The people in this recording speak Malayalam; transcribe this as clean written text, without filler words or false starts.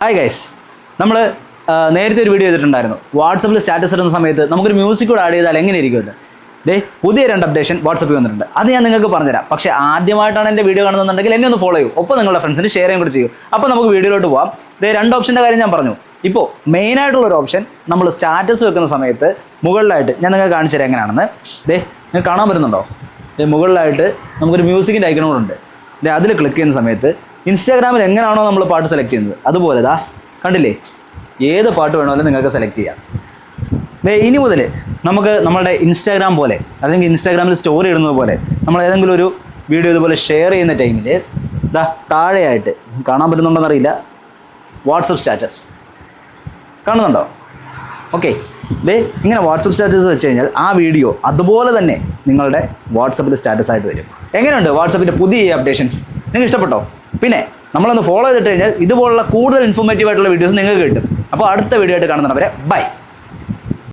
ഹായ് ഗൈസ്, നമ്മൾ നേരത്തെ ഒരു വീഡിയോ ചെയ്തിട്ടുണ്ടായിരുന്നു. വാട്സപ്പിൽ സ്റ്റാറ്റസ് ഇടുന്ന സമയത്ത് നമുക്കൊരു മ്യൂസിക് കൂടെ ആഡ് ചെയ്താൽ എങ്ങനെ ഇരിക്കുമെന്ന്. പുതിയ 2 അപ്ഡേഷൻ വാട്സപ്പിൽ വന്നിട്ടുണ്ട്. അത് ഞാൻ നിങ്ങൾക്ക് പറഞ്ഞുതരാം. പക്ഷേ ആദ്യമായിട്ടാണ് എൻ്റെ വീഡിയോ കാണുന്നുണ്ടെങ്കിൽ എന്നെ ഒന്ന് ഫോളോ ചെയ്യൂ, ഒപ്പം നിങ്ങളുടെ ഫ്രണ്ട്സിന് ഷെയർ ചെയ്യാൻ കൂടി ചെയ്യും. അപ്പോൾ നമുക്ക് വീഡിയോയിലോട്ട് പോകാം. 2 ഓപ്ഷൻ്റെ കാര്യം ഞാൻ പറഞ്ഞു. ഇപ്പോൾ മെയിനായിട്ടുള്ളൊരു ഓപ്ഷൻ, നമ്മൾ സ്റ്റാറ്റസ് വെക്കുന്ന സമയത്ത് മുകളിലായിട്ട് ഞാൻ നിങ്ങൾക്ക് കാണിച്ചു തരാം എങ്ങനെയാണെന്ന്. നിങ്ങൾക്ക് കാണാൻ പറ്റുന്നുണ്ടോ? മുകളിലായിട്ട് നമുക്കൊരു മ്യൂസിക്കിൻ്റെ ഐക്കൺ കൂടെ ഉണ്ട്. അതിൽ ക്ലിക്ക് ചെയ്യുന്ന സമയത്ത് ഇൻസ്റ്റാഗ്രാമിൽ എങ്ങനെയാണോ നമ്മൾ പാട്ട് സെലക്ട് ചെയ്യുന്നത് അതുപോലെ കണ്ടില്ലേ, ഏത് പാട്ട് വേണമെങ്കിലും നിങ്ങൾക്ക് സെലക്ട് ചെയ്യാം. ഇനി മുതൽ നമുക്ക് നമ്മളുടെ ഇൻസ്റ്റാഗ്രാം പോലെ അല്ലെങ്കിൽ ഇൻസ്റ്റാഗ്രാമിൽ സ്റ്റോറി ഇടുന്നത് പോലെ നമ്മൾ ഏതെങ്കിലും ഒരു വീഡിയോ ഇതുപോലെ ഷെയർ ചെയ്യുന്ന ടൈമിൽ താഴെയായിട്ട് കാണാൻ പറ്റുന്നുണ്ടോയെന്നറിയില്ല, വാട്സപ്പ് സ്റ്റാറ്റസ് കാണുന്നുണ്ടോ? ഓക്കെ, ഇങ്ങനെ വാട്സപ്പ് സ്റ്റാറ്റസ് വെച്ച് കഴിഞ്ഞാൽ ആ വീഡിയോ അതുപോലെ തന്നെ നിങ്ങളുടെ വാട്സപ്പിൽ സ്റ്റാറ്റസ് ആയിട്ട് വരും. എങ്ങനെയുണ്ട് വാട്സപ്പിൻ്റെ പുതിയ അപ്ഡേഷൻസ്? നിങ്ങൾക്ക് ഇഷ്ടപ്പെട്ടോ? പിന്നെ നമ്മളൊന്ന് ഫോളോ ചെയ്തിട്ട് കഴിഞ്ഞാൽ ഇതുപോലുള്ള കൂടുതൽ ഇൻഫോർമേറ്റീവ് ആയിട്ടുള്ള വീഡിയോസ് നിങ്ങൾക്ക് കിട്ടും. അപ്പോൾ അടുത്ത വീഡിയോ ആയിട്ട് കാണുന്നവരെ ബൈ.